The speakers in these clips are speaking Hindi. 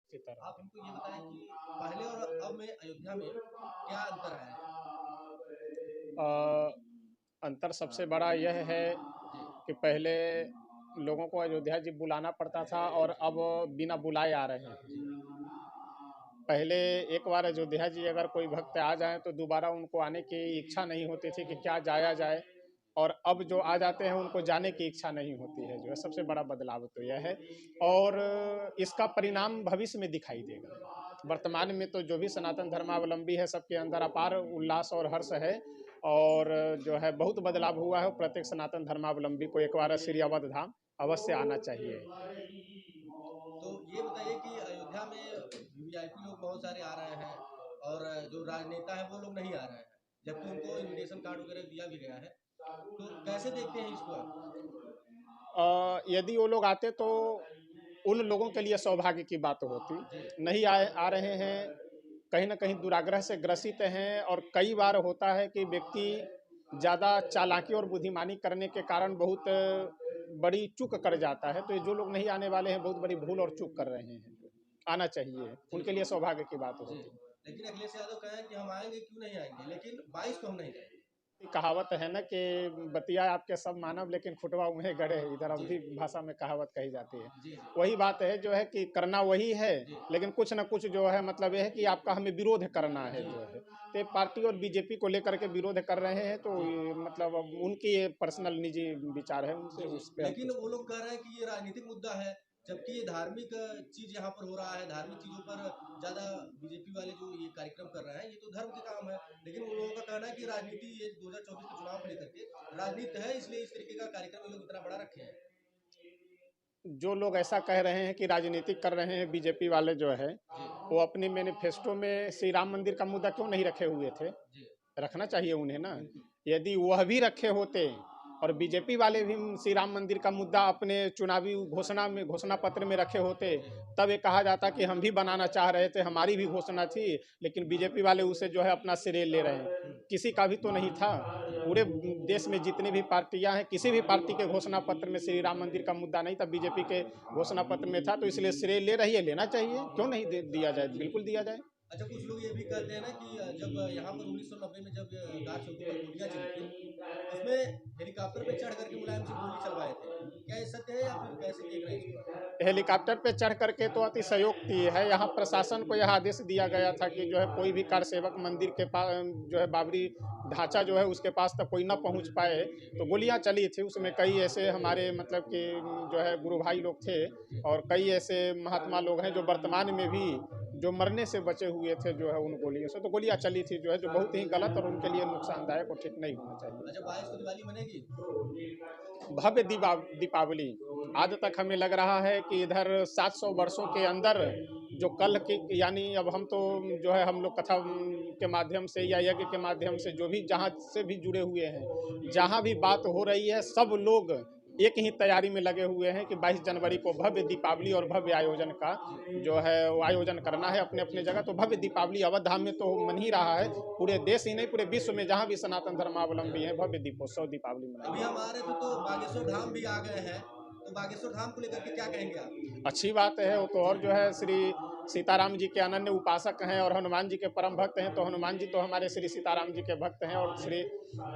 सीताराम। आप हमको ये बताएं कि पहले और अब में अयोध्या में क्या अंतर आया है? अ, अंतर सबसे बड़ा यह है जी। कि पहले लोगों को अयोध्या जी बुलाना पड़ता था और अब बिना बुलाए आ रहे हैं। जी। पहले एक बार अयोध्या जी अगर कोई भक्त आ जाए तो दोबारा उनको आने की इच्छा नहीं होती थी कि क्या जाया जाए, और अब जो आ जाते हैं उनको जाने की इच्छा नहीं होती है, जो है सबसे बड़ा बदलाव तो यह है। और इसका परिणाम भविष्य में दिखाई देगा। वर्तमान में तो जो भी सनातन धर्मावलंबी है सबके अंदर अपार उल्लास और हर्ष है, और जो है बहुत बदलाव हुआ है। प्रत्येक सनातन धर्मावलंबी को एक बार श्री अवध धाम अवश्य आना चाहिए। तो ये बताइए कि अयोध्या में वीवीआईपी लोग बहुत सारे आ रहे हैं और जो राजनेता है वो लोग नहीं आ रहे हैं, जबकि उनको इनविटेशन कार्ड वगैरह दिया भी गया है। तो कैसे देखते हैं इसको आप? यदि वो लोग आते तो उन लोगों के लिए सौभाग्य की बात होती। जी। नहीं आए आ रहे हैं, कहीं ना कहीं दुराग्रह से ग्रसित हैं, और कई बार होता है कि व्यक्ति ज़्यादा चालाकी और बुद्धिमानी करने के कारण बहुत बड़ी चूक कर जाता है। तो ये जो लोग नहीं आने वाले हैं बहुत बड़ी भूल और चूक कर रहे हैं। आना चाहिए, जी। उनके लिए सौभाग्य की बात जी। होती। लेकिन अखिलेश यादव कहें कि हम आएंगे, क्यों नहीं आएंगे, लेकिन 22 को हम नहीं जाएंगे। कहावत है ना कि बतिया आपके सब मानव लेकिन खुटवा उन्हें गढ़े, इधर जी। अवधि भाषा में कहावत कही जाती है। जी। वही बात है जो है कि करना वही है, जी। लेकिन कुछ ना कुछ जो है मतलब यह है कि आपका हमें विरोध करना है जी। जो है। तो ये पार्टी और बीजेपी को लेकर के विरोध कर रहे हैं, तो जी। ये मतलब अब उनकी ये पर्सनल निजी विचार है, उनसे जी। जी। उस पर हम लेकिन कुछ वो लोग कह रहे हैं कि ये राजनीतिक मुद्दा है, जबकि ये धार्मिक चीज यहाँ पर हो रहा है। धार्मिक चीजों पर ज्यादा बीजेपी वाले जो ये कार्यक्रम कर रहे हैं, ये तो धर्म के काम है। लेकिन उन लोगों का कहना है कि राजनीति, ये 2024 के चुनाव को लेकर के राजनीति है, इसलिए इस तरीके का कार्यक्रम ये लोग इतना बड़ा रखे हैं। जो लोग ऐसा कह रहे हैं कि राजनीतिक कर रहे हैं बीजेपी वाले जो है, जी। वो अपने मैनिफेस्टो में श्री राम मंदिर का मुद्दा क्यों नहीं रखे हुए थे? जी। रखना चाहिए उन्हें ना। बिल्कुल। यदि वह भी रखे होते और बीजेपी वाले भी श्री राम मंदिर का मुद्दा अपने चुनावी घोषणा पत्र में रखे होते, जी। तब ये कहा जाता कि हम भी बनाना चाह रहे थे, हमारी भी घोषणा थी, लेकिन बीजेपी वाले उसे जो है अपना श्रेय ले रहे हैं। किसी का भी तो नहीं था। पूरे देश में जितने भी पार्टियां हैं, किसी भी पार्टी के घोषणा पत्र में श्री राम मंदिर का मुद्दा नहीं था, बीजेपी के घोषणा पत्र में था। तो इसलिए श्रेय ले रही है, लेना चाहिए, क्यों नहीं दिया जाए, जी। बिल्कुल दिया जाए। अच्छा, कुछ लोग ये भी कहते हैं ना कि जब यहाँ पर 1990 में जब गार चौकी पर गोलियां चली थी, उसमें हेलीकॉप्टर पे चढ़ करके मुलायम सिंह गोली चलवाए थे। क्या ये सत्य है या फिर कैसे देख रहे हैं इसको? हेलीकॉप्टर पे चढ़ करके तो अतिशयोक्ति है। यहाँ प्रशासन को यह आदेश दिया गया था कि जो है कोई भी कार सेवक मंदिर के पास जो है बाबरी ढांचा जो है उसके पास तक कोई ना पहुंच पाए। जी। तो गोलियां चली थी, उसमें कई ऐसे हमारे मतलब कि जो है गुरु भाई लोग थे, जी। और कई ऐसे महात्मा लोग हैं जो वर्तमान में भी जो मरने से बचे हुए थे जो है उन गोलियों से। तो गोलियां चली थी जो है, जो बहुत ही गलत और उनके लिए नुकसानदायक और ठीक नहीं होना अच्छा, चाहिए। 22 को दिवाली मनेगी? भव्य दीपावली। आज तक हमें लग रहा है कि इधर 700 वर्षों के अंदर जो कल की, यानी अब हम तो जो है हम लोग कथा के माध्यम से या यज्ञ के माध्यम से जो भी जहाँ से भी जुड़े हुए हैं, जहाँ भी बात हो रही है सब लोग एक ही तैयारी में लगे हुए हैं कि 22 जनवरी को भव्य दीपावली और भव्य आयोजन का जो है वो आयोजन करना है अपने अपने जगह। तो भव्य दीपावली अवध धाम में तो मन ही रहा है, पूरे देश ही नहीं पूरे विश्व में जहाँ भी सनातन धर्मावलंबी है भव्य दीपोत्सव दीपावली अभी मनाई। हम आ रहे थे तो बागेश्वर धाम भी आ गए हैं, तो बागेश्वर धाम को लेकर के क्या कहेंगे आप? अच्छी बात है। वो तो और जो है श्री सीताराम जी के अनन्य उपासक हैं और हनुमान जी के परम भक्त हैं। तो हनुमान जी तो हमारे श्री सीताराम जी के भक्त हैं, और श्री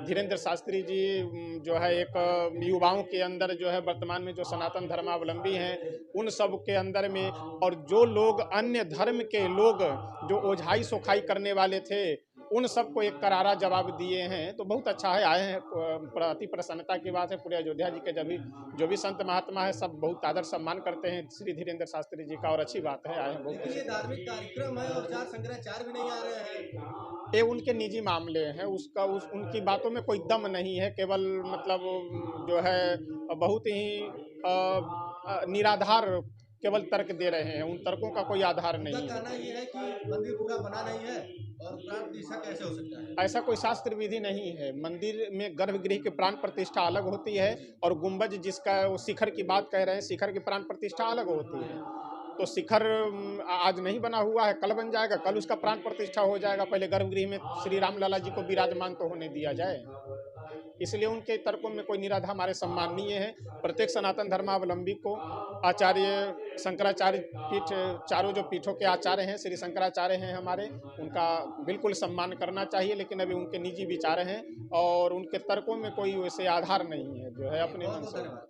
धीरेन्द्र शास्त्री जी जो है एक युवाओं के अंदर जो है वर्तमान में जो सनातन धर्मावलंबी हैं उन सब के अंदर में, और जो लोग अन्य धर्म के लोग जो ओझाई सोखाई करने वाले थे उन सबको एक करारा जवाब दिए हैं। तो बहुत अच्छा है, आए हैं, अति प्रसन्नता की बात है। पूरे अयोध्या जी के जो भी संत महात्मा है सब बहुत आदर सम्मान करते हैं श्री धीरेन्द्र शास्त्री जी का, और अच्छी बात है, आए हैं, बहुत लेकिन खुशी ये की बात धार्मिक है। कार्यक्रम है और चार शंकराचार्य भी नहीं आ रहे हैं। ये उनके निजी मामले हैं, उसका उनकी बातों में कोई दम नहीं है। केवल मतलब जो है बहुत ही निराधार केवल तर्क दे रहे हैं, उन तर्कों का कोई आधार उनका नहीं कहना है। ये है कि मंदिर पूरा बना नहीं है और प्राण प्रतिष्ठा कैसे हो सकता है? ऐसा कोई शास्त्र विधि नहीं है। मंदिर में गर्भगृह की प्राण प्रतिष्ठा अलग होती है, और गुंबज जिसका वो शिखर की बात कह रहे हैं, शिखर की प्राण प्रतिष्ठा अलग होती है। तो शिखर आज नहीं बना हुआ है, कल बन जाएगा, कल उसका प्राण प्रतिष्ठा हो जाएगा। पहले गर्भगृह में श्री राम लाला जी को विराजमान तो होने दिया जाए। इसलिए उनके तर्कों में कोई निराधार हमारे सम्माननीय है। प्रत्येक सनातन धर्मावलंबी को आचार्य शंकराचार्य पीठ, चारों जो पीठों के आचार्य हैं, श्री शंकराचार्य हैं हमारे, उनका बिल्कुल सम्मान करना चाहिए। लेकिन अभी उनके निजी विचार हैं और उनके तर्कों में कोई वैसे आधार नहीं है, जो है अपने बहुत मन बहुत से। धन्यवाद।